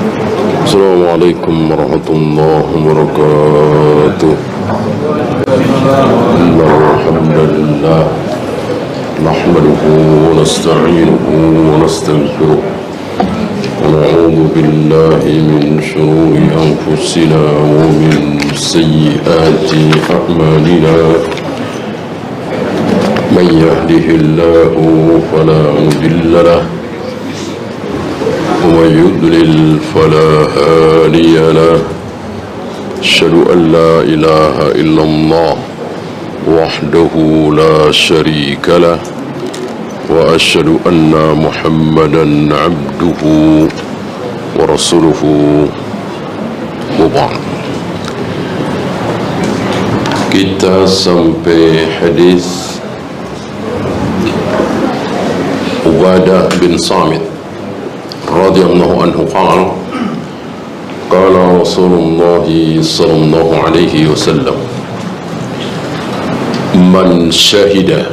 Assalamualaikum warahmatullahi wabarakatuh. Alhamdulillah nahmaduhu wa nasta'inuhu wa nastaghfiruh wa na'udzu billahi min shururi anfusina wa min sayyiati a'malina. Man yahdihillahu fala mudilla lahu ومن يضلل فلا هادي له. أشهد أن لا إله إلا الله وحده لا شريك له وأشهد أن محمدا عبده ورسوله وبعد. Kita sampai hadis Ubadah bin Samit radhiyallahu anhu qala Rasulullah sallallahu alaihi wasallam, man syahida,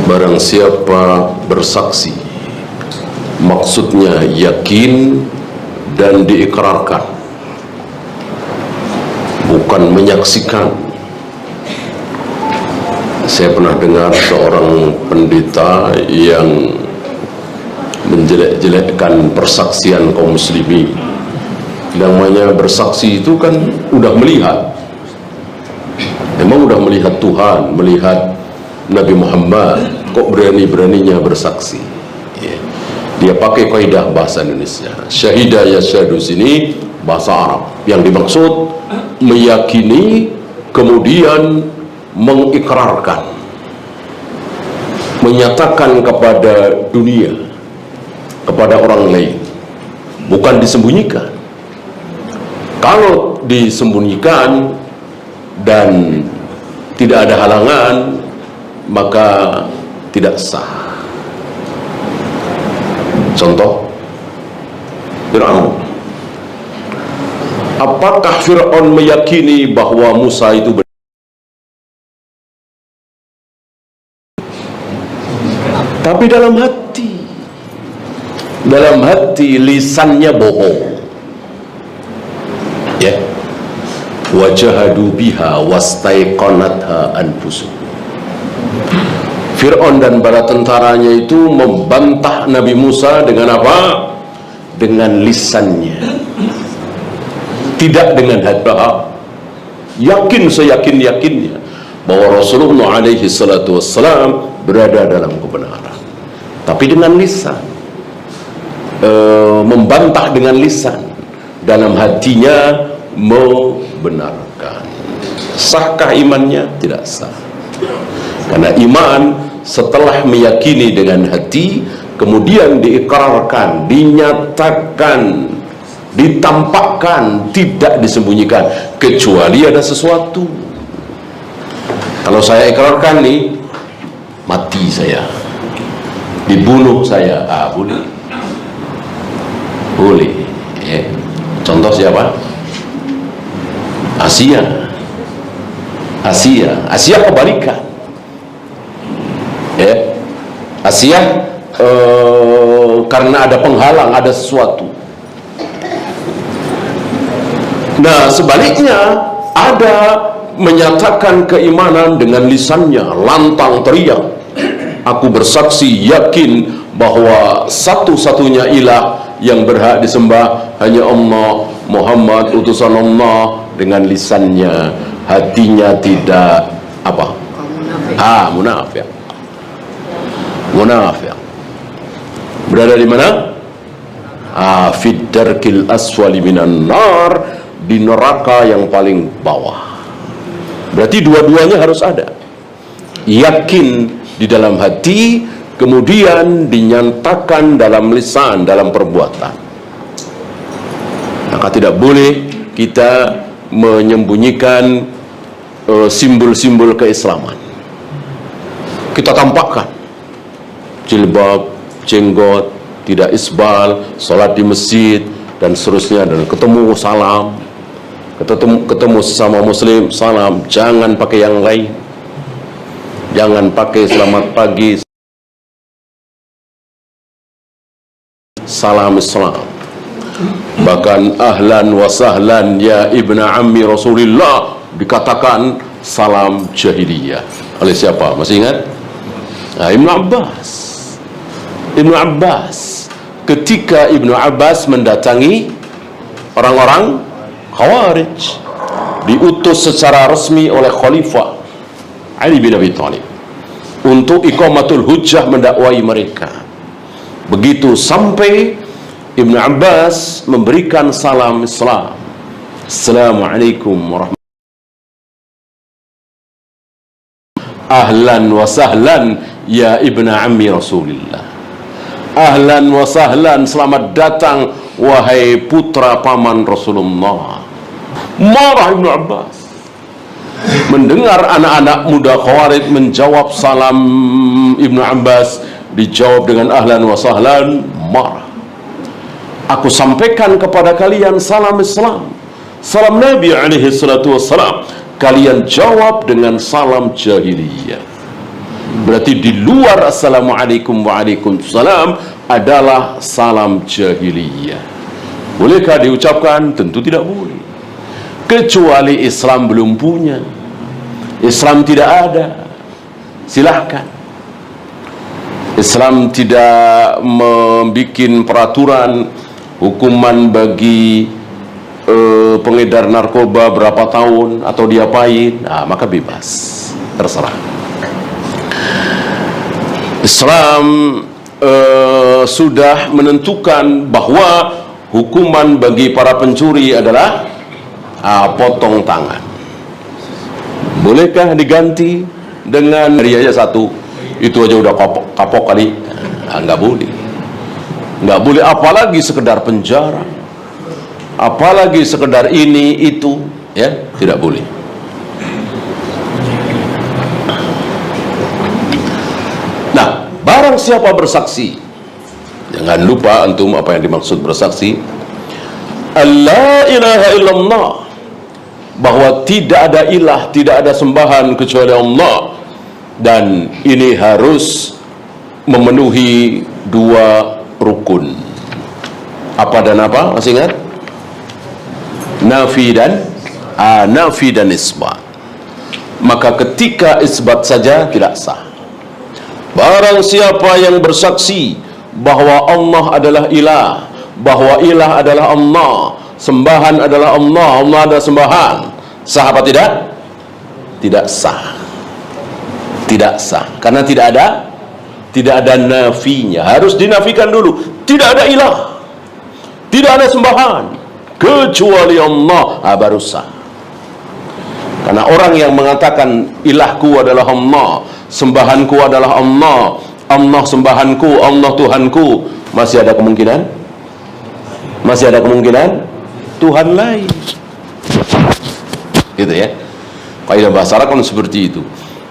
barang siapa bersaksi, maksudnya yakin dan diikrarkan, bukan menyaksikan. Saya pernah dengar seorang pendeta yang menjelek-jelekkan persaksian kaum muslimin. Namanya bersaksi itu kan udah melihat, memang udah melihat Tuhan, melihat Nabi Muhammad, kok berani-beraninya bersaksi. Dia pakai kaidah bahasa Indonesia. Syahida yasyhadu sini bahasa Arab, yang dimaksud meyakini kemudian mengikrarkan, menyatakan kepada dunia, kepada orang lain, bukan disembunyikan. Kalau disembunyikan dan tidak ada halangan, maka tidak sah. Contoh Fir'aun. Apakah Fir'aun meyakini bahwa Musa itu benar? Tapi dalam hati lisannya bohong, ya. Wajahadu biha wastaiqanatha anfusuhum. Fir'aun dan bala tentaranya itu membantah Nabi Musa dengan apa? Dengan lisannya, tidak dengan hati. Yakin seyakin-yakinnya bahwa Rasulullah alaihi salatu wassalam berada dalam kebenaran, tapi dengan lisan. Membantah dengan lisan, dalam hatinya membenarkan. Sahkah imannya? Tidak sah. Karena iman setelah meyakini dengan hati, kemudian diikrarkan, dinyatakan, ditampakkan, tidak disembunyikan, kecuali ada sesuatu. Kalau saya ikrarkan nih, mati saya, dibunuh saya, boleh, ya. Contoh siapa? Asia kebalikan, ya. Asia karena ada penghalang, ada sesuatu. Nah, sebaliknya ada menyatakan keimanan dengan lisannya, lantang teriak, aku bersaksi yakin bahwa satu-satunya ilah yang berhak disembah hanya Allah, Muhammad utusan Allah, dengan lisannya, hatinya tidak apa? Munafik. Berada di mana? Fid darkil aswali minan nar, di neraka yang paling bawah. Berarti dua-duanya harus ada. Yakin di dalam hati, kemudian dinyatakan dalam lisan, dalam perbuatan. Maka tidak boleh kita menyembunyikan simbol-simbol keislaman. Kita tampakkan jilbab, jenggot, tidak isbal, sholat di masjid, dan seterusnya, dan ketemu salam, ketemu sesama muslim salam, jangan pakai yang lain, jangan pakai selamat pagi, salam Islam, Bahkan ahlan wa sahlan ya ibna ammi Rasulillah dikatakan salam jahiliyah oleh siapa? Masih ingat? Nah, Ibnu Abbas. Ibnu Abbas, ketika Ibnu Abbas mendatangi orang-orang Khawarij, diutus secara resmi oleh Khalifah Ali bin Abi Thalib untuk iqamatul hujjah mendakwai mereka. Begitu sampai, Ibnu Abbas memberikan salam Islam. Assalamualaikum warahmatullahi wabarakatuh. Ahlan wa sahlan ya ibna ammi Rasulillah. Ahlan wa sahlan, selamat datang wahai putra paman Rasulullah. Marah Ibnu Abbas mendengar anak-anak muda Khawarij menjawab salam Ibnu Abbas, dijawab dengan ahlan wa sahlan, marah. Aku sampaikan kepada kalian salam Islam, salam Nabi alaihi salatu wassalam, kalian jawab dengan salam jahiliyah. Berarti di luar assalamualaikum waalaikumsalam adalah salam jahiliyah. Bolehkah diucapkan? Tentu tidak boleh, kecuali Islam belum punya, Islam tidak ada, silahkan. Islam tidak membuat peraturan hukuman bagi pengedar narkoba berapa tahun atau diapain, nah, maka bebas, terserah. Islam sudah menentukan bahwa hukuman bagi para pencuri adalah potong tangan. Bolehkah diganti dengan hari aja satu? Itu aja udah kapok kali. Nggak boleh. Nggak boleh, apalagi sekedar penjara, apalagi sekedar ini itu, ya, tidak boleh. Nah, barang siapa bersaksi, jangan lupa antum apa yang dimaksud bersaksi. La ilaha illallah, bahwa tidak ada ilah, tidak ada sembahan kecuali Allah, dan ini harus memenuhi dua rukun. Apa dan apa? Masih ingat? Nafi dan isbat. Maka ketika isbat saja tidak sah. Barang siapa yang bersaksi bahwa Allah adalah ilah, bahwa ilah adalah Allah, sembahan adalah Allah, Allah ada sembahan, sah apa tidak? Tidak sah. Tidak sah, karena tidak ada nafinya. Harus dinafikan dulu. Tidak ada ilah, tidak ada sembahan kecuali Allah, baru sah. Karena orang yang mengatakan ilahku adalah Allah, sembahanku adalah Allah, Allah sembahanku, Allah Tuhanku, masih ada kemungkinan? Masih ada kemungkinan Tuhan lain. Gitu ya. Kaidah bahasa Arab kan seperti itu.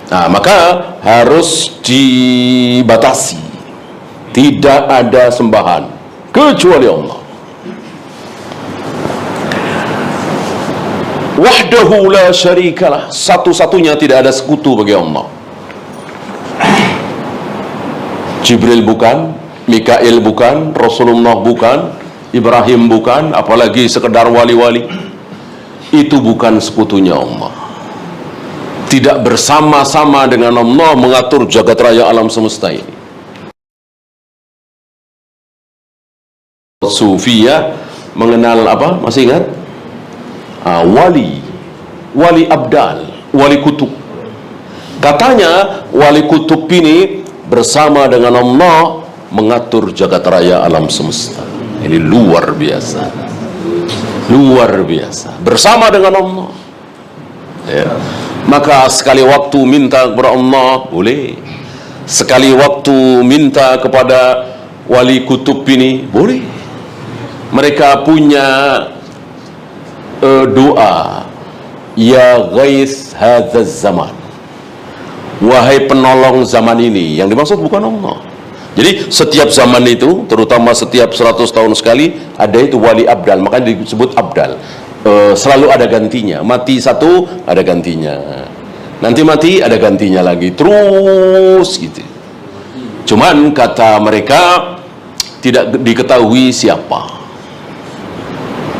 Nah, maka harus dibatasi. Tidak ada sembahan kecuali Allah. Wahdahu la syarikalah, satu-satunya, tidak ada sekutu bagi Allah. Jibril bukan, Mikail bukan, Rasulullah bukan, Ibrahim bukan, apalagi sekedar wali-wali. Itu bukan sekutunya Allah. Tidak bersama-sama dengan Allah mengatur jagat raya alam semesta ini. Sufiyah mengenal apa? Masih ingat? Wali abdal, wali kutub. Katanya wali kutub ini bersama dengan Allah mengatur jagat raya alam semesta. Ini luar biasa, luar biasa. Bersama dengan Allah, ya. Maka sekali waktu minta kepada Allah boleh, sekali waktu minta kepada wali kutub ini boleh. Mereka punya doa, ya ghais hadzal zaman, wahai penolong zaman ini. Yang dimaksud bukan Allah. Jadi setiap zaman itu, terutama setiap 100 tahun sekali, ada itu wali abdal, makanya disebut abdal. Selalu ada gantinya. Mati satu, ada gantinya. Nanti mati, ada gantinya lagi. Terus gitu. Cuman kata mereka tidak diketahui siapa.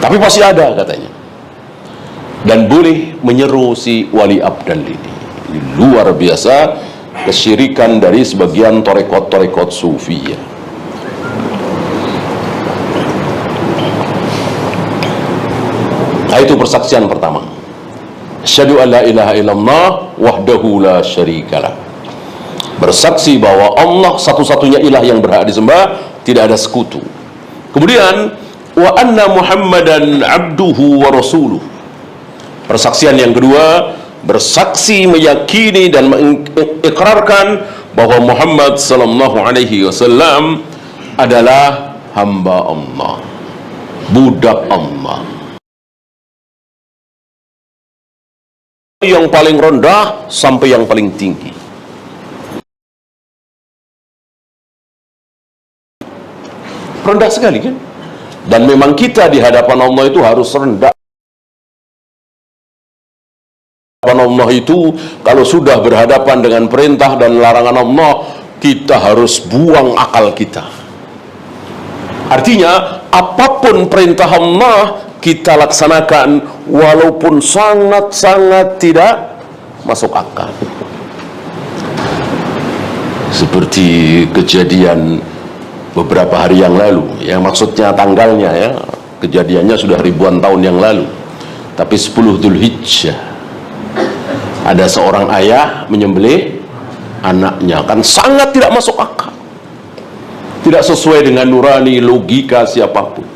Tapi pasti ada katanya. Dan boleh menyeru si wali abdal ini. Luar biasa kesyirikan dari sebagian torekot-torekot sufi ya. Nah, itu persaksian pertama. Asyhadu an la ilaha illallah wahdahu la syarikalah. Bersaksi bahwa Allah satu-satunya ilah yang berhak disembah, tidak ada sekutu. Kemudian wa anna Muhammadan abduhu wa rasuluh. Persaksian yang kedua, bersaksi meyakini dan mengikrarkan bahwa Muhammad sallallahu alaihi wasallam adalah hamba Allah, budak Allah. Yang paling rendah sampai yang paling tinggi. Rendah sekali kan? Dan memang kita di hadapan Allah itu harus rendah. Allah itu kalau sudah berhadapan dengan perintah dan larangan Allah, kita harus buang akal kita. Artinya apapun perintah Allah kita laksanakan walaupun sangat-sangat tidak masuk akal. Seperti kejadian beberapa hari yang lalu, yang maksudnya tanggalnya ya, kejadiannya sudah ribuan tahun yang lalu, tapi 10 Dzulhijjah ada seorang ayah menyembelih anaknya, kan sangat tidak masuk akal, tidak sesuai dengan nurani logika siapapun.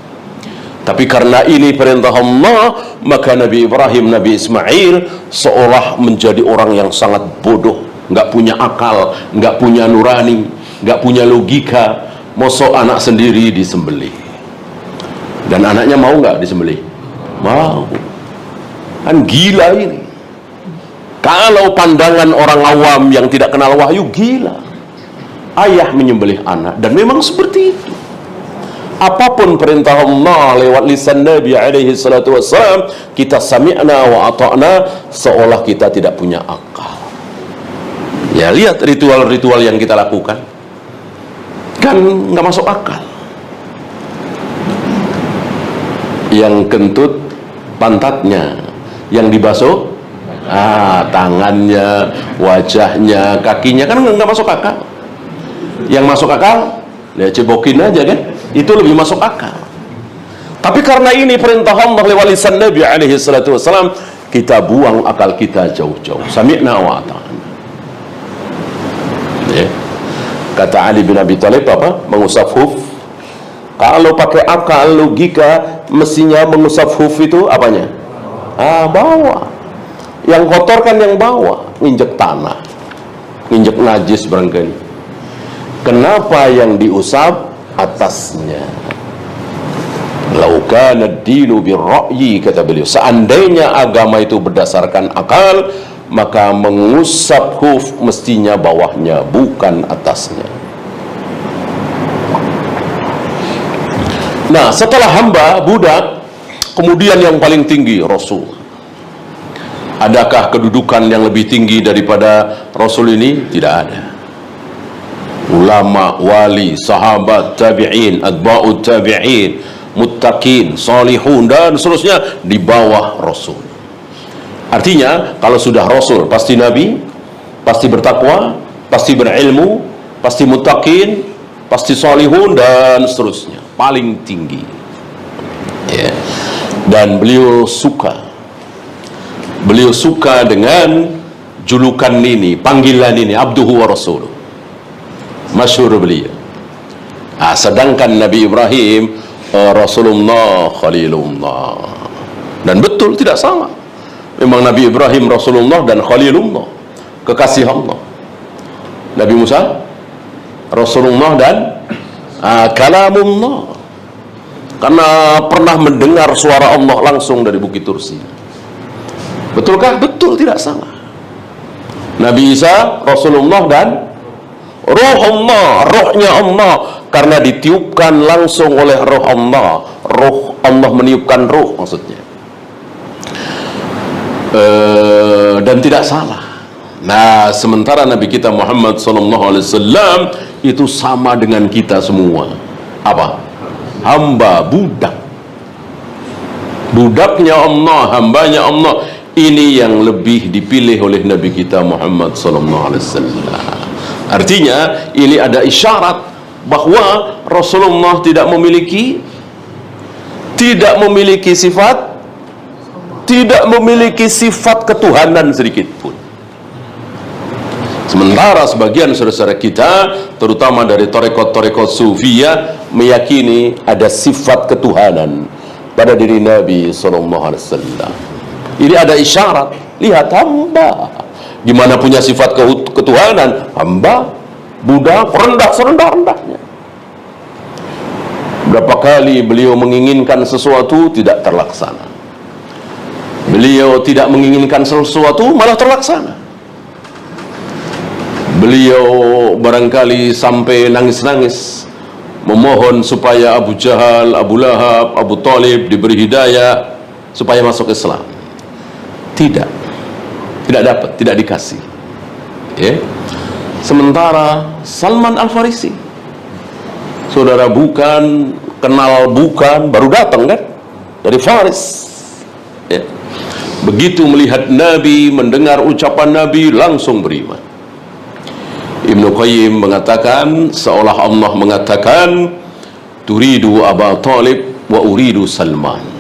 Tapi karena ini perintah Allah, maka Nabi Ibrahim, Nabi Ismail seolah menjadi orang yang sangat bodoh, nggak punya akal, nggak punya nurani, nggak punya logika. Mosok anak sendiri disembelih. Dan anaknya mau nggak disembelih? Mau. Kan gila ini. Kalau pandangan orang awam yang tidak kenal wahyu, gila. Ayah menyembelih anak, dan memang seperti itu. Apapun perintah Allah lewat lisan Nabi alaihi salatu wassalam, kita sami'na wa ata'na, seolah kita tidak punya akal. Ya, lihat ritual-ritual yang kita lakukan, kan nggak masuk akal. Yang kentut pantatnya, yang dibasuh tangannya, wajahnya, kakinya, kan nggak masuk akal. Yang masuk akal, ya cebokin aja kan, itu lebih masuk akal. Tapi karena ini perintah Allah lewat lisan Nabi alaihi salatu wassalam, kita buang akal kita jauh-jauh. Sami'na wa ata'na. Ya. Kata Ali bin Abi Thalib apa? Mengusap huf. Kalau pakai akal, logika, mestinya mengusap huf itu apanya? Bawah. Yang kotor kan yang bawah, nginjek tanah, nginjek najis barangkali. Kenapa yang diusap atasnya? Laukana ad-dinu bir-ra'yi, kata beliau, seandainya agama itu berdasarkan akal, maka mengusap huf mestinya bawahnya, bukan atasnya. Nah, setelah hamba, budak, kemudian yang paling tinggi Rasul. Adakah kedudukan yang lebih tinggi daripada Rasul ini? Tidak ada. Ulama, wali, sahabat, tabi'in, atba'ut tabi'in, muttaqin, salihun, dan seterusnya di bawah Rasul. Artinya, kalau sudah Rasul, pasti Nabi, pasti bertakwa, pasti berilmu, pasti muttaqin, pasti salihun, dan seterusnya. Paling tinggi. Ya. Dan beliau suka dengan julukan ini, panggilan ini, abduhu wa rasuluh. Masyhur beliau. Sedangkan Nabi Ibrahim Rasulullah Khalilullah. Dan betul, tidak salah. Memang Nabi Ibrahim Rasulullah dan Khalilullah, kekasih Allah. Nabi Musa Rasulullah dan kalamullah, karena pernah mendengar suara Allah langsung dari Bukit Tursi. Betulkah? Betul, tidak salah. Nabi Isa Rasulullah dan Ruhullah, rohnya Allah, karena ditiupkan langsung oleh roh Allah. Roh Allah meniupkan roh, maksudnya. Dan tidak salah. Nah, sementara Nabi kita Muhammad SAW itu sama dengan kita semua. Apa? Hamba, budak. budaknya Allah, hambanya Allah. Ini yang lebih dipilih oleh Nabi kita Muhammad SAW. Artinya ini ada isyarat bahwa Rasulullah tidak memiliki sifat ketuhanan sedikit pun. Sementara sebagian saudara-saudara kita, terutama dari tarekat-tarekat sufiyah, meyakini ada sifat ketuhanan pada diri Nabi SAW. Ini ada isyarat. Lihat hamba, gimana punya sifat ketuhanan, hamba, budak, rendah serendah-rendahnya. Berapa kali beliau menginginkan sesuatu tidak terlaksana. Beliau tidak menginginkan sesuatu malah terlaksana. Beliau barangkali sampai nangis-nangis memohon supaya Abu Jahal, Abu Lahab, Abu Talib diberi hidayah supaya masuk Islam. Tidak dapat, tidak dikasih. Ya. Sementara Salman Al-Farisi, saudara bukan, kenal bukan, baru datang kan dari Faris. Ya. Begitu melihat Nabi, mendengar ucapan Nabi, langsung beriman. Ibnu Qayyim mengatakan, seolah Allah mengatakan, turidu Aba Talib wa uridu Salman.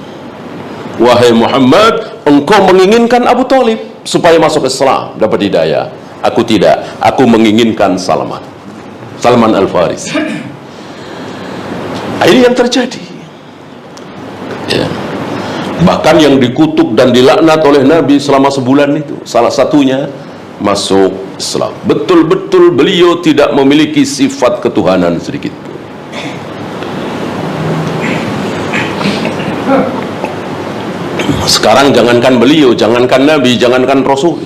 Wahai Muhammad, engkau menginginkan Abu Talib supaya masuk Islam, dapat hidayah. Aku tidak, aku menginginkan Salman Al-Farisi. Ini yang terjadi. Ya. Bahkan yang dikutuk dan dilaknat oleh Nabi selama sebulan itu, salah satunya masuk Islam. Betul-betul beliau tidak memiliki sifat ketuhanan sedikit pun. Sekarang jangankan beliau, jangankan Nabi, jangankan Rasul,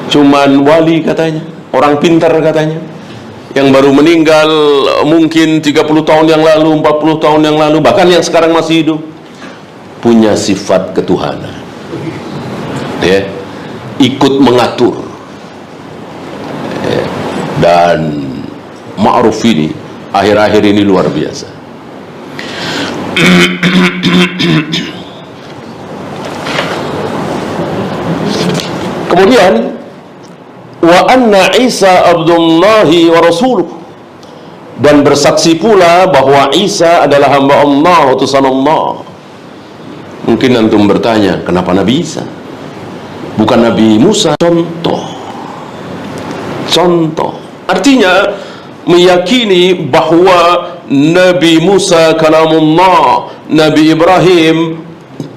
cuman wali katanya, orang pintar katanya, yang baru meninggal mungkin 30 tahun yang lalu, 40 tahun yang lalu, bahkan yang sekarang masih hidup, punya sifat ketuhanan. Ya, ikut mengatur. Ya. Dan Ma'ruf ini akhir-akhir ini luar biasa. Kemudian wa anna Isa abdullahi wa rasuluh, dan bersaksi pula bahwa Isa adalah hamba Allah, utusan Allah. Mungkin antum bertanya, kenapa Nabi Isa bukan Nabi Musa? Contoh artinya meyakini bahwa Nabi Musa kalamullah, Nabi Ibrahim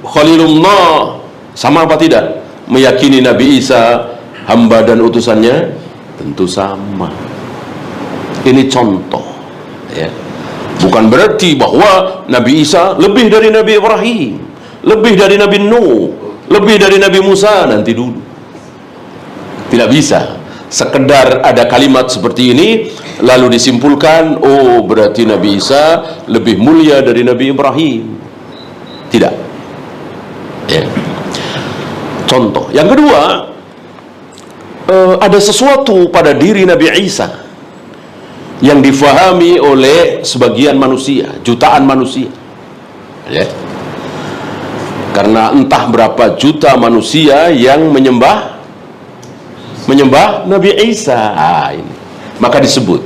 Khalilullah, sama apa tidak? Meyakini Nabi Isa hamba dan utusannya? Tentu sama. Ini contoh, ya. Bukan berarti bahwa Nabi Isa lebih dari Nabi Ibrahim, lebih dari Nabi Nuh, lebih dari Nabi Musa nanti dulu. Tidak bisa sekedar ada kalimat seperti ini lalu disimpulkan, oh berarti Nabi Isa lebih mulia dari Nabi Ibrahim. Tidak, ya. Contoh yang kedua, ada sesuatu pada diri Nabi Isa yang difahami oleh sebagian manusia, jutaan manusia, ya. Karena entah berapa juta manusia yang menyembah Nabi Isa. Ini maka disebut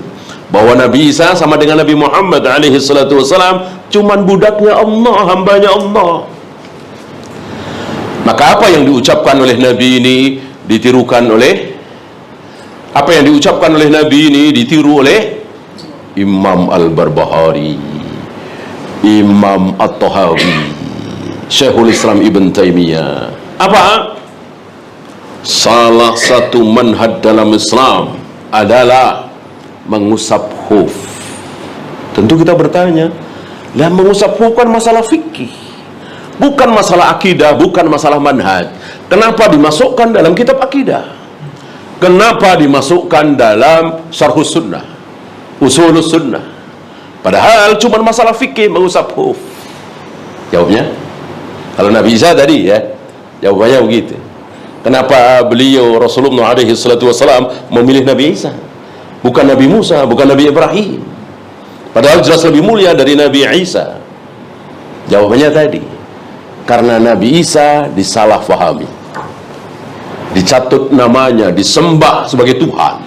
bahwa Nabi Isa sama dengan Nabi Muhammad alaihi salatu wasalam, cuman budaknya Allah, hambanya Allah. Maka apa yang diucapkan oleh Nabi ini ditirukan oleh, apa yang diucapkan oleh Nabi ini ditiru oleh Imam Al-Barbahari, Imam At-Tahawi, Syekhul Islam Ibn Taimiyah. Apa? Salah satu manhaj dalam Islam adalah mengusap khuf. Tentu kita bertanya, lah mengusap khuf kan masalah fikih, bukan masalah akidah, bukan masalah manhaj. Kenapa dimasukkan dalam kitab akidah? Kenapa dimasukkan dalam syarhus sunnah, usulus sunnah? Padahal cuma masalah fikih mengusap khuf. Jawabnya, kalau Nabi Isa tadi, ya, jawabannya begitu. Kenapa beliau Rasulullah alaihi salatu wasalam memilih Nabi Isa, bukan Nabi Musa, bukan Nabi Ibrahim? Padahal jelas lebih mulia dari Nabi Isa. Jawabannya tadi, karena Nabi Isa disalahfahami, dicatut namanya, disembah sebagai Tuhan.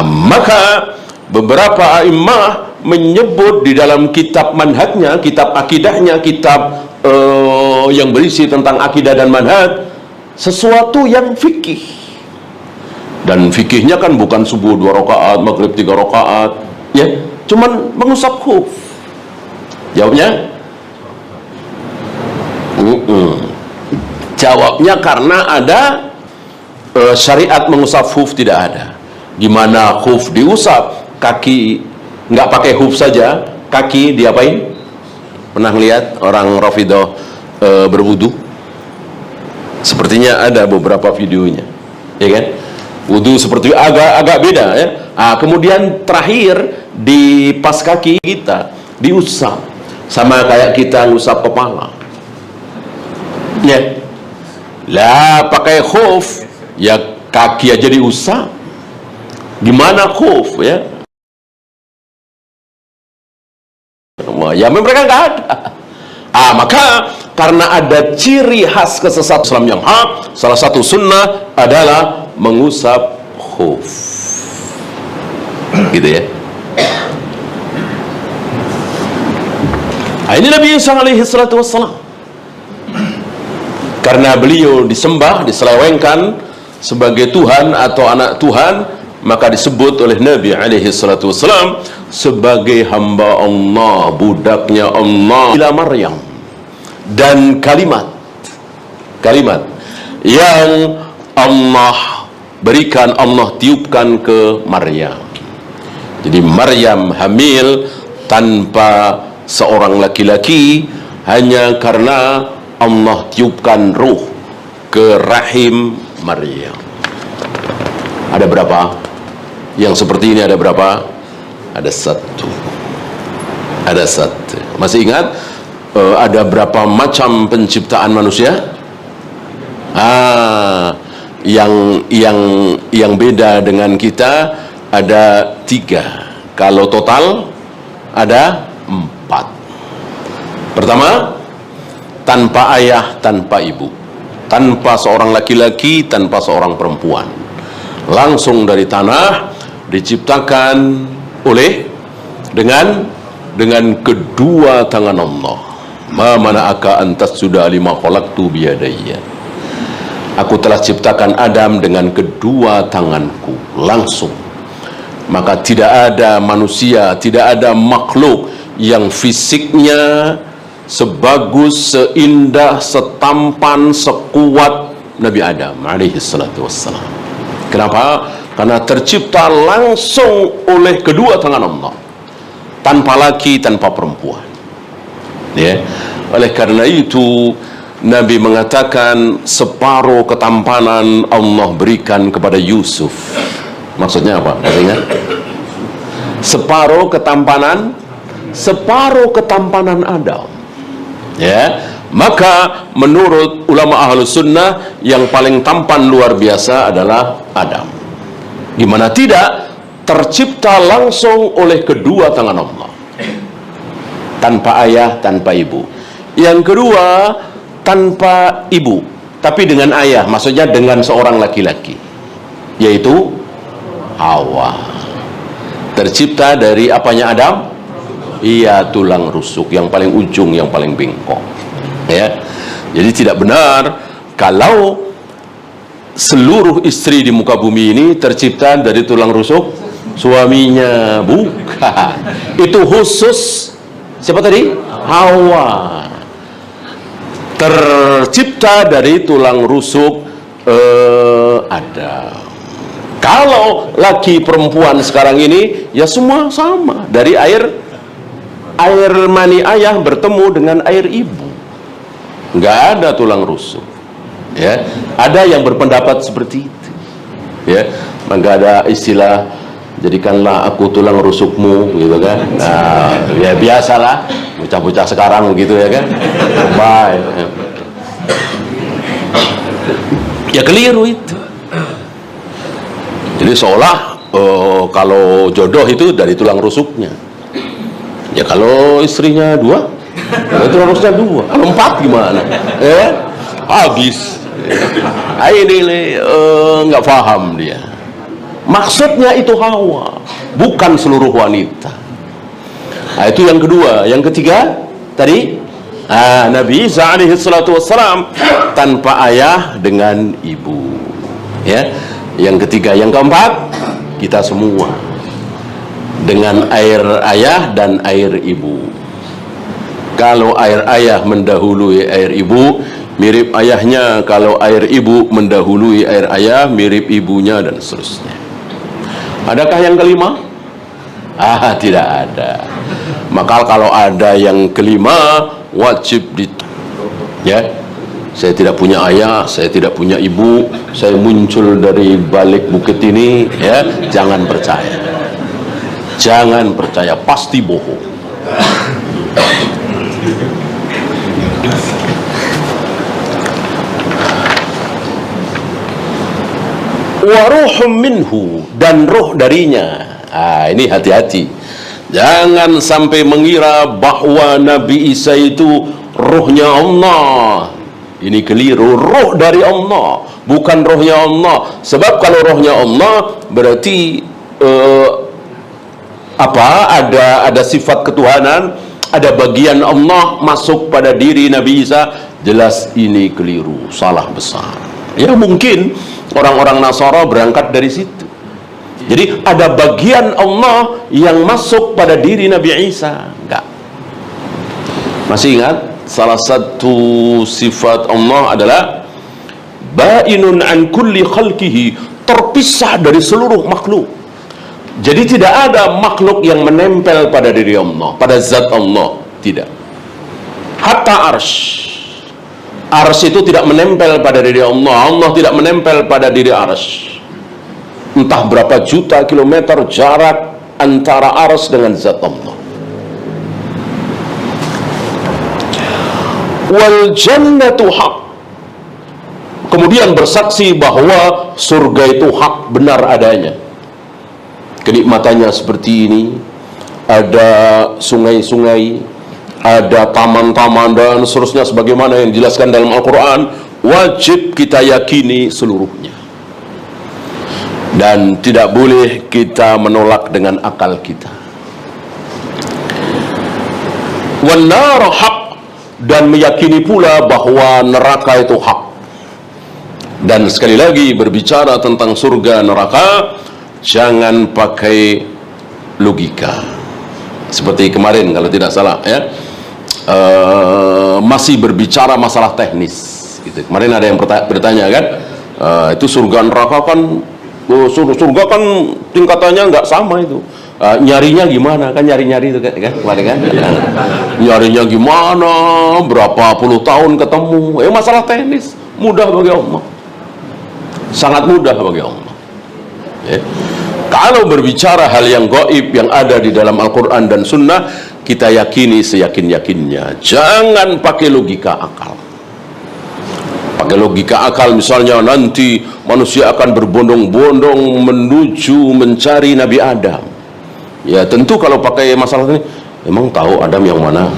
Maka beberapa a'immah menyebut di dalam kitab manhajnya, kitab akidahnya, kitab yang berisi tentang akidah dan manhaj, sesuatu yang fikih. Dan fikihnya kan bukan subuh 2 rakaat, maghrib 3 rakaat, ya, cuman mengusap khuf. Jawabnya jawabnya karena ada syariat mengusap khuf tidak ada. Gimana khuf diusap? Kaki nggak pakai khuf saja, kaki diapain? Pernah lihat orang Rafidhah berwudu? Sepertinya ada beberapa videonya, ya kan? Wudu seperti agak beda, ya. Kemudian terakhir di pas kaki kita diusap, sama kayak kita ngusap kepala, ya. Lah pakai khuf, ya kaki aja diusap. Gimana khuf, ya? Ya mereka nggak ada. Maka karena ada ciri khas kesesatan Islam yang hak, salah satu sunnah adalah mengusap khuf, gitu ya. Ini Nabi Isa alaihi salatu wassalam, karena beliau disembah, diselewengkan sebagai Tuhan atau anak Tuhan, maka disebut oleh Nabi alaihi salatu wassalam sebagai hamba Allah, budaknya Allah. Ila Maryam, dan kalimat yang Allah berikan, Allah tiupkan ke Maryam. Jadi Maryam hamil tanpa seorang laki-laki hanya karena Allah tiupkan ruh ke rahim Maryam. Ada berapa? Yang seperti ini ada berapa? Ada satu. Masih ingat ada berapa macam penciptaan manusia? Yang beda dengan kita ada 3. Kalau total ada 4. Pertama, tanpa ayah, tanpa ibu, tanpa seorang laki-laki, tanpa seorang perempuan, langsung dari tanah diciptakan oleh dengan kedua tangan Allah. Ma mana'aka antas sudah lima khalaqtu biyadayya. Aku telah ciptakan Adam dengan kedua tanganku, langsung. Maka tidak ada manusia, tidak ada makhluk yang fisiknya sebagus, seindah, setampan, sekuat Nabi Adam alaihi salatu wassalam. Kenapa? Karena tercipta langsung oleh kedua tangan Allah, tanpa laki, tanpa perempuan, ya. Oleh karena itu Nabi mengatakan separuh ketampanan Allah berikan kepada Yusuf. Maksudnya apa? Maksudnya separuh ketampanan Adam, ya. Maka menurut ulama ahlus sunnah yang paling tampan luar biasa adalah Adam. Gimana tidak, tercipta langsung oleh kedua tangan Allah, tanpa ayah, tanpa ibu. Yang kedua, tanpa ibu tapi dengan ayah, maksudnya dengan seorang laki-laki, yaitu Hawa. Tercipta dari apanya Adam? Iya, tulang rusuk yang paling ujung, yang paling bengkok, ya. Jadi tidak benar kalau seluruh istri di muka bumi ini tercipta dari tulang rusuk suaminya. Bukan. Itu khusus siapa tadi? Hawa. Tercipta dari tulang rusuk Adam. Kalau laki perempuan sekarang ini ya semua sama, dari air mani ayah bertemu dengan air ibu, nggak ada tulang rusuk, ya. Ada yang berpendapat seperti itu, ya. Nggak ada istilah jadikanlah aku tulang rusukmu, gitu kan. Nah, ya biasalah bocah-bocah sekarang gitu, ya kan. Bye. Ya keliru itu. Jadi seolah kalau jodoh itu dari tulang rusuknya. Ya kalau istrinya 2 Itu harusnya 2. Kalau 4 gimana? Habis. Ini nggak paham dia. Maksudnya itu Hawa, bukan seluruh wanita. Itu yang kedua. Yang ketiga tadi Nabi Isa alaihi salatu wassalam tanpa ayah dengan ibu. Ya. Yang ketiga, yang keempat, kita semua dengan air ayah dan air ibu. Kalau air ayah mendahului air ibu, mirip ayahnya. Kalau air ibu mendahului air ayah, mirip ibunya, dan seterusnya. Adakah yang kelima? Tidak ada. Maka kalau ada yang kelima, wajib ya. Saya tidak punya ayah, saya tidak punya ibu, saya muncul dari balik bukit ini, ya, jangan percaya. Jangan percaya, pasti bohong. Wa ruhum minhu, dan roh darinya. Ini hati-hati. Jangan sampai mengira bahwa Nabi Isa itu rohnya Allah. Ini keliru. Roh dari Allah, bukan rohnya Allah. Sebab kalau rohnya Allah berarti ada sifat ketuhanan, ada bagian Allah masuk pada diri Nabi Isa. Jelas ini keliru, salah besar. Ya, mungkin orang-orang Nasara berangkat dari situ. Jadi ada bagian Allah yang masuk pada diri Nabi Isa. Enggak. Masih ingat? Salah satu sifat Allah adalah ba'inun an kulli khalqihi, terpisah dari seluruh makhluk. Jadi tidak ada makhluk yang menempel pada diri Allah, pada zat Allah. Tidak. Hatta arsy. Arsy itu tidak menempel pada diri Allah. Allah tidak menempel pada diri arsy. Entah berapa juta kilometer jarak antara arsy dengan zat Allah. Wal jannatu haq. Kemudian bersaksi bahwa surga itu hak, benar adanya. Kenikmatannya seperti ini. Ada sungai-sungai, ada taman-taman, dan seterusnya sebagaimana yang dijelaskan dalam Al-Quran. Wajib kita yakini seluruhnya, dan tidak boleh kita menolak dengan akal kita. Wan nar haq, dan meyakini pula bahwa neraka itu hak. Dan sekali lagi berbicara tentang surga neraka, jangan pakai logika. Seperti kemarin kalau tidak salah, ya, masih berbicara masalah teknis gitu. Kemarin ada yang bertanya kan, itu surga neraka kan, surga kan tingkatannya nggak sama itu. Nyarinya gimana, kan nyari-nyari itu kan kemarin kan, nyarinya gimana, berapa puluh tahun ketemu. Masalah teknis mudah bagi Allah, sangat mudah bagi Allah. Kalau berbicara hal yang gaib yang ada di dalam Al-Quran dan Sunnah, kita yakini seyakin-yakinnya. Jangan pakai logika akal. Pakai logika akal misalnya nanti manusia akan berbondong-bondong menuju mencari Nabi Adam. Ya tentu kalau pakai masalah ini, emang tahu Adam yang mana?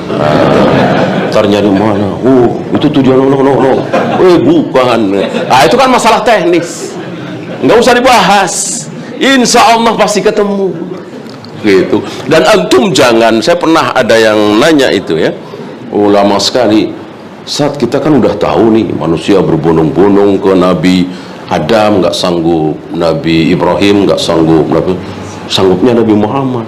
Nyari mana? Itu tujuan no. Bukan. Itu kan masalah teknis, nggak usah dibahas. Insya Allah pasti ketemu. Gitu. Dan antum jangan, saya pernah ada yang nanya itu ya, ulama sekali, saat kita kan udah tahu nih manusia berbondong-bondong ke Nabi Adam nggak sanggup, Nabi Ibrahim nggak sanggup, sanggupnya Nabi Muhammad.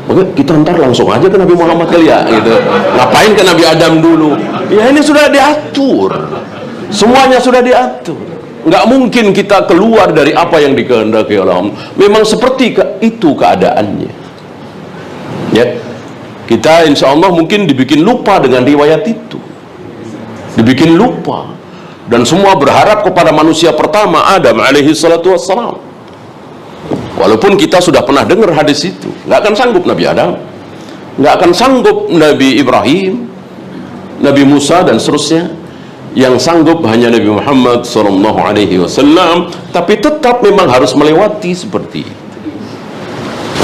Oke, kita ntar langsung aja ke Nabi Muhammad kali ya, gitu. Ngapain ke Nabi Adam dulu? Ya ini sudah diatur, semuanya sudah diatur. Nggak mungkin kita keluar dari apa yang dikehendaki oleh Allah. Memang seperti itu keadaannya. Ya, kita insya Allah mungkin dibikin lupa dengan riwayat itu, dibikin lupa, dan semua berharap kepada manusia pertama Adam alaihi salatu wassalam. Walaupun kita sudah pernah dengar hadis itu, nggak akan sanggup Nabi Adam, nggak akan sanggup Nabi Ibrahim, Nabi Musa dan seterusnya. Yang sanggup hanya Nabi Muhammad SAW. Tapi tetap memang harus melewati seperti itu.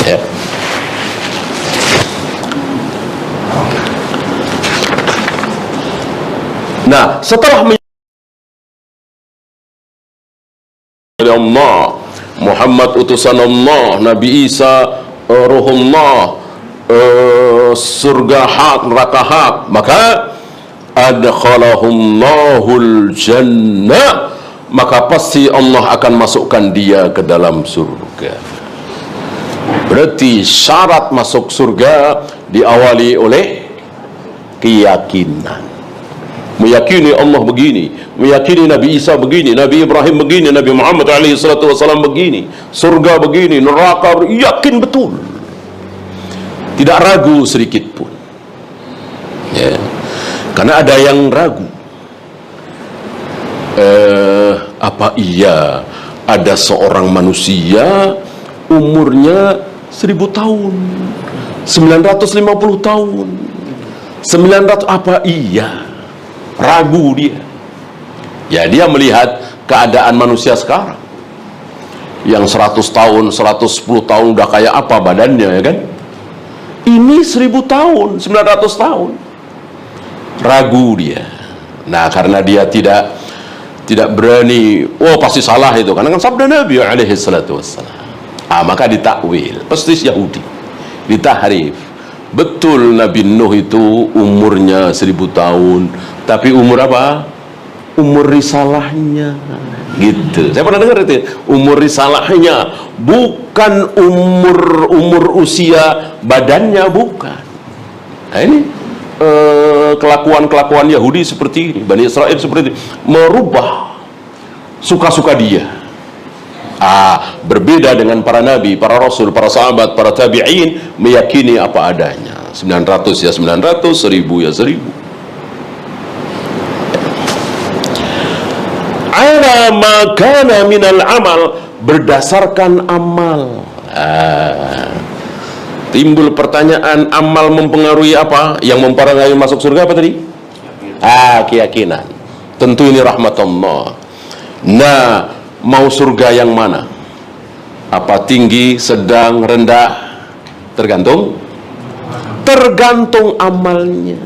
Ya. Nah, setelah Allah, Muhammad utusan Allah, Nabi Isa ruhullah, surga hak, neraka hak, maka adkhalahumllahul jannah, maka pasti Allah akan masukkan dia ke dalam surga. Berarti syarat masuk surga diawali oleh keyakinan. Meyakini Allah begini, meyakini Nabi Isa begini, Nabi Ibrahim begini, Nabi Muhammad SAW begini, surga begini, neraka, yakin betul, tidak ragu sedikit pun, ya. Karena ada yang ragu, apa iya ada seorang manusia umurnya 1000 tahun, 950 tahun, 900, apa iya? Ragu dia. Ya, dia melihat keadaan manusia sekarang yang 100 tahun, 110 tahun udah kayak apa badannya, ya kan? Ini 1000 tahun, 900 tahun. Ragu dia. Nah, karena dia tidak berani, oh pasti salah itu, karena kan sabda Nabi alaihi salatu wassalam. Maka ditakwil, persis Yahudi, ditahrif. Betul Nabi Nuh itu umurnya 1000 tahun, tapi umur apa? Umur risalahnya, gitu. Saya pernah dengar itu, umur risalahnya, bukan umur usia badannya, bukan. Nah, ini kelakuan Yahudi seperti ini, Bani Israel seperti ini, merubah suka-suka dia. Berbeda dengan para nabi, para rasul, para sahabat, para tabi'in, meyakini apa adanya. 900 ya 900, 1000 ya 1000. Ala ma kana minal amal, berdasarkan amal. Timbul pertanyaan, amal mempengaruhi apa? Yang mempengaruhi masuk surga apa tadi? Keyakinan. Tentu ini rahmat Allah. Nah, mau surga yang mana? Apa tinggi, sedang, rendah? Tergantung amalnya.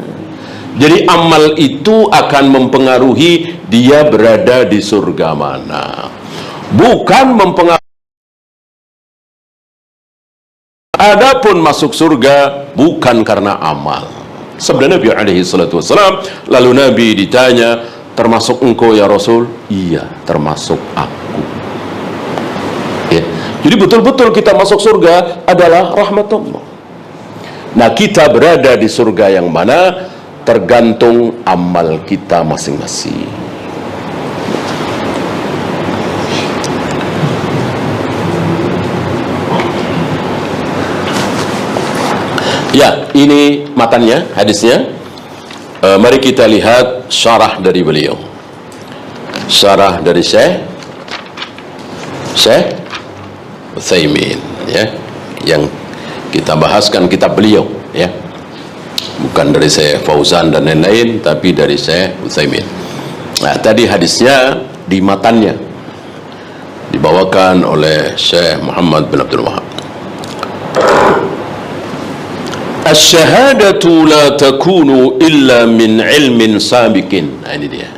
Jadi amal itu akan mempengaruhi dia berada di surga mana. Bukan mempengaruhi. Adapun masuk surga bukan karena amal. Sabda Nabi alaihi salatu wassalam, lalu Nabi ditanya, termasuk engkau ya Rasul? Iya, termasuk aku. Ya. Jadi betul-betul kita masuk surga adalah rahmat Allah. Nah, kita berada di surga yang mana tergantung amal kita masing-masing. Ya, ini matannya, hadisnya. Mari kita lihat syarah dari beliau. Syarah dari Syekh Utsaimin, ya, yang kita bahaskan kitab beliau, ya. Bukan dari Syekh Fauzan dan lain-lain, tapi dari Syekh Utsaimin. Nah, tadi hadisnya di matannya dibawakan oleh Syekh Muhammad bin Abdul Wahab. Asyhadatu la takunu illa min ilmin sabiqin. Nah, ini dia.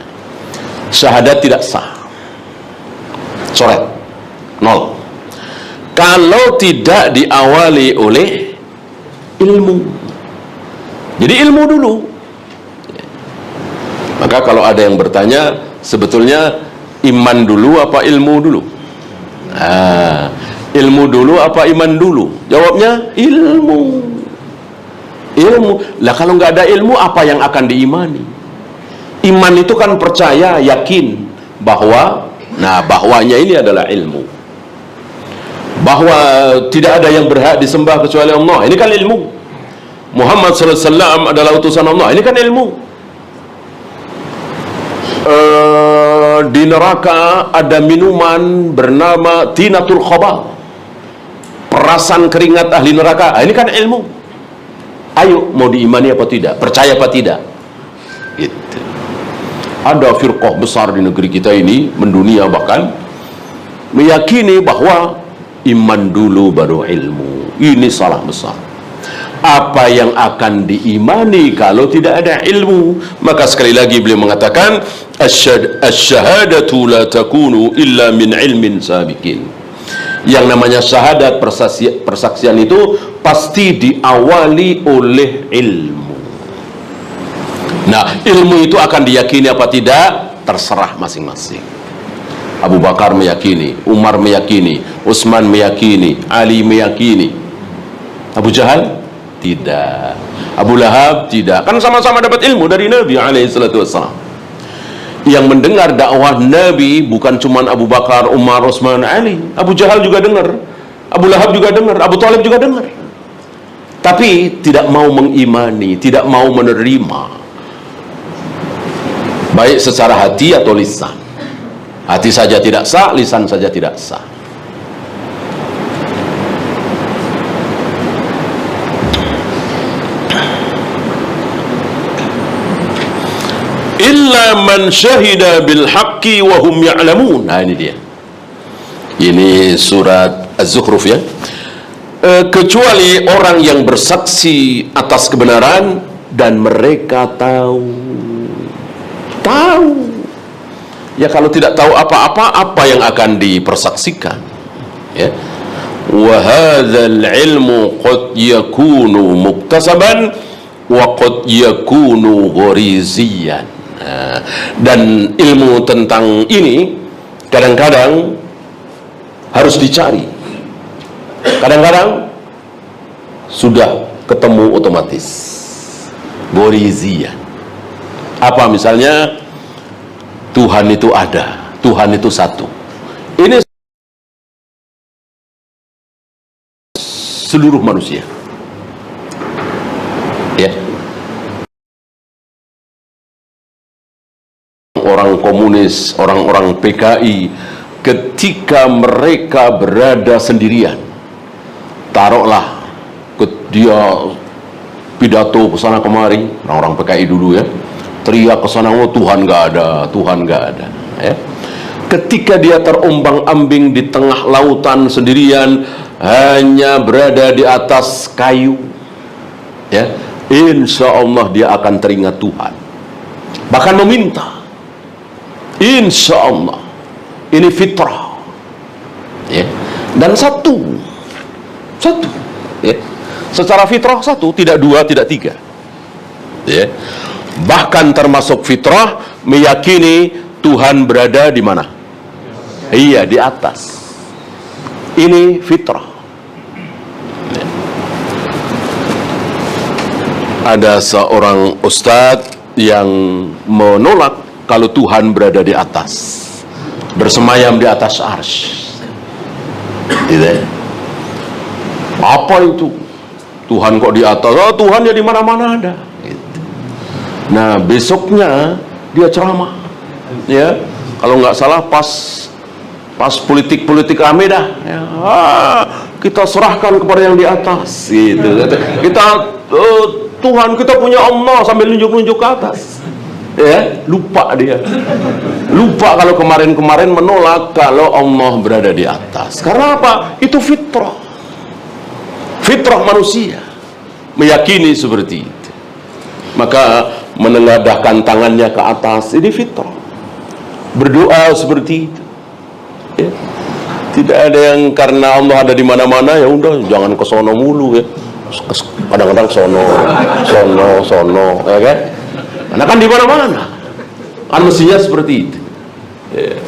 Syahadat tidak sah. Coret. 0. Kalau tidak diawali oleh ilmu. Jadi ilmu dulu. Maka kalau ada yang bertanya, sebetulnya iman dulu apa ilmu dulu? Ilmu dulu apa iman dulu? Jawabnya ilmu. Ilmu. Lah kalau nggak ada ilmu, apa yang akan diimani? Iman itu kan percaya, yakin bahwa, nah, bahwanya ini adalah ilmu. Bahwa tidak ada yang berhak disembah kecuali Allah. Ini kan ilmu. Muhammad SAW adalah utusan Allah. Ini kan ilmu. Di neraka ada minuman bernama tinatul khabal, perasan keringat ahli neraka. Ini kan ilmu. Ayo, mau diimani apa tidak? Percaya apa tidak? Gitu. Ada firqah besar di negeri kita ini, mendunia bahkan, meyakini bahwa iman dulu baru ilmu. Ini salah besar. Apa yang akan diimani kalau tidak ada ilmu? Maka sekali lagi beliau mengatakan, asyhadatu la takunu illa min ilmin sabiqin. Yang namanya syahadat, persaksian itu pasti diawali oleh ilmu. Nah, ilmu itu akan diyakini apa tidak, terserah masing-masing. Abu Bakar meyakini, Umar meyakini, Utsman meyakini, Ali meyakini. Abu Jahal tidak, Abu Lahab tidak. Kan sama-sama dapat ilmu dari Nabi SAW. Yang mendengar dakwah Nabi bukan cuma Abu Bakar, Umar, Utsman, Ali. Abu Jahal juga dengar, Abu Lahab juga dengar, Abu Thalib juga dengar. Tapi tidak mau mengimani, tidak mau menerima, baik secara hati atau lisan. Hati saja tidak sah, lisan saja tidak sah. Illa man syahida bil haqqi wa hum ya'lamun. Nah, ini dia. Ini surat Az-Zukhruf ya. Kecuali orang yang bersaksi atas kebenaran dan mereka tahu. Ya, kalau tidak tahu apa-apa, apa yang akan dipersaksikan? Ya. Wa hadzal ilmu qad yakunu muktasaban wa qad yakunu ghariziyan. Dan ilmu tentang ini kadang-kadang harus dicari, kadang-kadang sudah ketemu otomatis. Ghariziyan. Apa misalnya? Tuhan itu ada, Tuhan itu satu. Ini seluruh manusia. Ya. Orang komunis, orang-orang PKI, ketika mereka berada sendirian, taruhlah dia pidato ke sana kemari, orang-orang PKI dulu ya, teriak ke sana, oh Tuhan nggak ada, Tuhan nggak ada. Ya. Ketika dia terombang-ambing di tengah lautan sendirian, hanya berada di atas kayu, ya, insya Allah dia akan teringat Tuhan, bahkan meminta. Insya Allah. Ini fitrah, ya. Dan satu, ya. Secara fitrah satu, tidak dua, tidak tiga, ya. Bahkan termasuk fitrah meyakini Tuhan berada di mana? Iya, di atas. Ini fitrah. Ya. Ada seorang ustadz yang menolak kalau Tuhan berada di atas, bersemayam di atas arsy. Gitu. Apa itu? Tuhan kok di atas? Oh, Tuhan ya di mana-mana ada. Gitu. Nah, besoknya dia ceramah. Ya, kalau nggak salah pas politik rame dah. Ya, kita serahkan kepada yang di atas. Gitu. Kita Tuhan kita punya Allah, sambil nunjuk-nunjuk ke atas. Ya, lupa dia. Lupa kalau kemarin-kemarin menolak kalau Allah berada di atas. Karena apa? Itu fitrah. Fitrah manusia meyakini seperti itu. Maka menengadahkan tangannya ke atas, ini fitrah. Berdoa seperti itu. Ya. Tidak ada yang karena Allah ada di mana-mana, ya udah jangan ke sono mulu ya. Kadang-kadang sono, ya kan? Karena kan di mana-mana, kan mestinya seperti itu. Ya.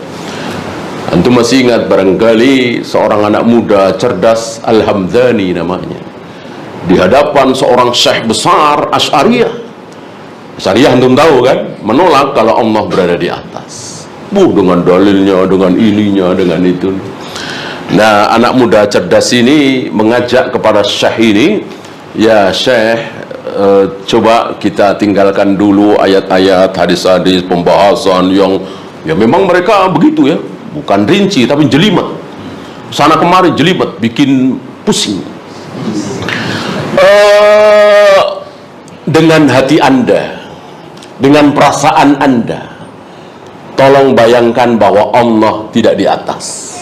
Antum masih ingat barangkali seorang anak muda cerdas, Al-Hamdani namanya, di hadapan seorang syekh besar Asy'ariyah. Asy'ariyah antum tahu kan, menolak kalau Allah berada di atas. Dengan dalilnya, dengan ininya, dengan itu. Nah, anak muda cerdas ini mengajak kepada syekh ini, ya syekh, coba kita tinggalkan dulu ayat-ayat, hadis-hadis, pembahasan yang ya memang mereka begitu ya, bukan rinci tapi jelimet, sana kemari jelimet, bikin pusing. Dengan hati Anda, dengan perasaan Anda, tolong bayangkan bahwa Allah tidak di atas,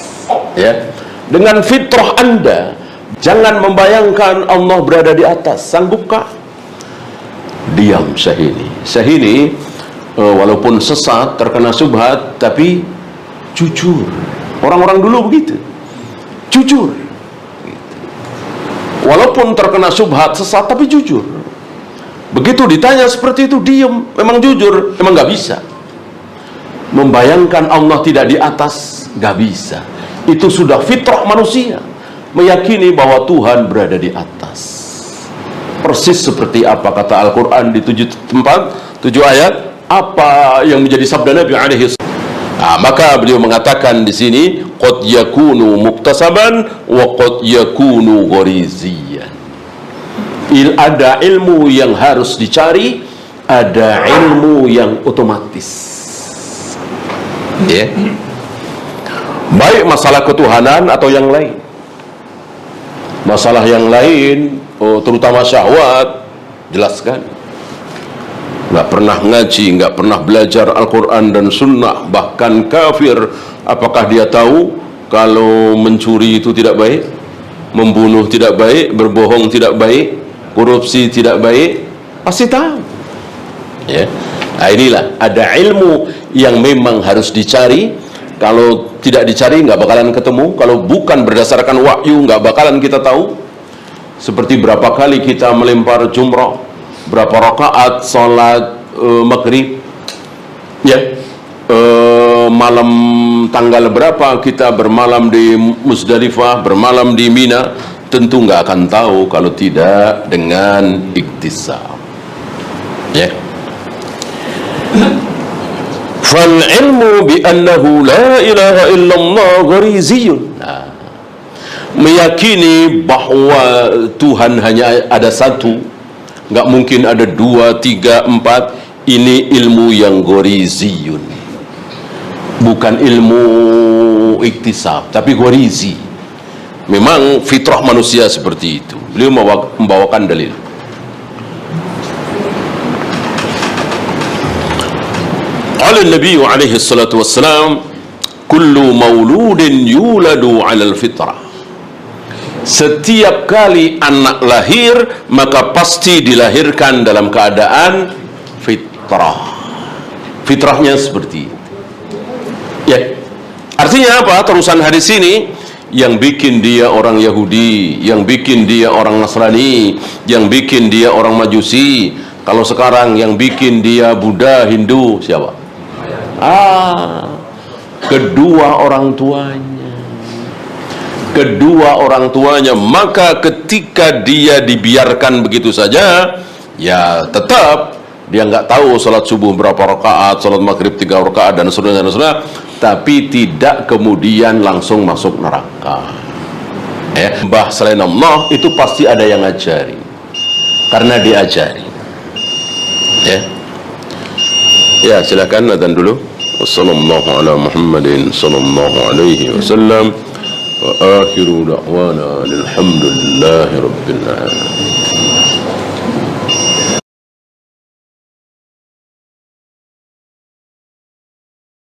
ya. Dengan fitrah Anda, Jangan membayangkan Allah berada di atas. Sanggupkah? Diam Syahini. Syahini walaupun sesat, terkena syubhat, tapi jujur. Orang-orang dulu begitu, jujur. Walaupun terkena syubhat, sesat, tapi jujur. Begitu ditanya seperti itu, diam. Memang jujur, memang gak bisa. Membayangkan Allah tidak di atas, gak bisa. Itu sudah fitrah manusia, meyakini bahwa Tuhan berada di atas. Persis seperti apa kata Al-Quran di 7 tempat, 7 ayat, apa yang menjadi sabda Nabi alaihi. Maka beliau mengatakan di sini, qad yakunu muktasaban wa qad yakunu ghariziyan. Ada ilmu yang harus dicari, ada ilmu yang otomatis. Ya. Baik masalah ketuhanan atau yang lain. Masalah yang lain, terutama syahwat, jelaskan. Nggak pernah ngaji, nggak pernah belajar Al-Quran dan Sunnah, bahkan kafir. Apakah dia tahu kalau mencuri itu tidak baik, membunuh tidak baik, berbohong tidak baik, korupsi tidak baik? Pasti tahu. Ya. Nah, inilah ada ilmu yang memang harus dicari. Kalau tidak dicari nggak bakalan ketemu. Kalau bukan berdasarkan wahyu nggak bakalan kita tahu. Seperti berapa kali kita melempar jumrah, berapa rakaat salat maghrib, ya, malam tanggal berapa kita bermalam di Musdalifah, bermalam di Mina. Tentu nggak akan tahu kalau tidak dengan iktisab. Ya. Fal ilmu bi annahu la ilaha illallah ghariziyun. Meyakini bahwa Tuhan hanya ada satu, nggak mungkin ada 2, 3, 4. Ini ilmu yang ghariziyun, bukan ilmu iktisab, tapi gharizi. Memang fitrah manusia seperti itu. Beliau membawakan dalil. Qala Nabi alaihi salatu wassalam, kullu mauludin yuladu 'alal fitrah. Setiap kali anak lahir, maka pasti dilahirkan dalam keadaan fitrah. Fitrahnya seperti itu. Ya. Artinya apa? Terusan hadis ini, yang bikin dia orang Yahudi, yang bikin dia orang Nasrani, yang bikin dia orang Majusi. Kalau sekarang yang bikin dia Buddha, Hindu, siapa? Kedua orang tuanya. Kedua orang tuanya. Maka ketika dia dibiarkan begitu saja, ya tetap dia nggak tahu salat subuh berapa rakaat, salat maghrib 3 rakaat dan seterusnya, tapi tidak kemudian langsung masuk neraka. Mbah selain Allah itu pasti ada yang ngajari, karena diajari. Ya, silakan adzan dulu. Wassallallahu ala Muhammadin sallallahu alaihi wasallam wa akhiru da'wana alhamdulillahi rabbil alamin.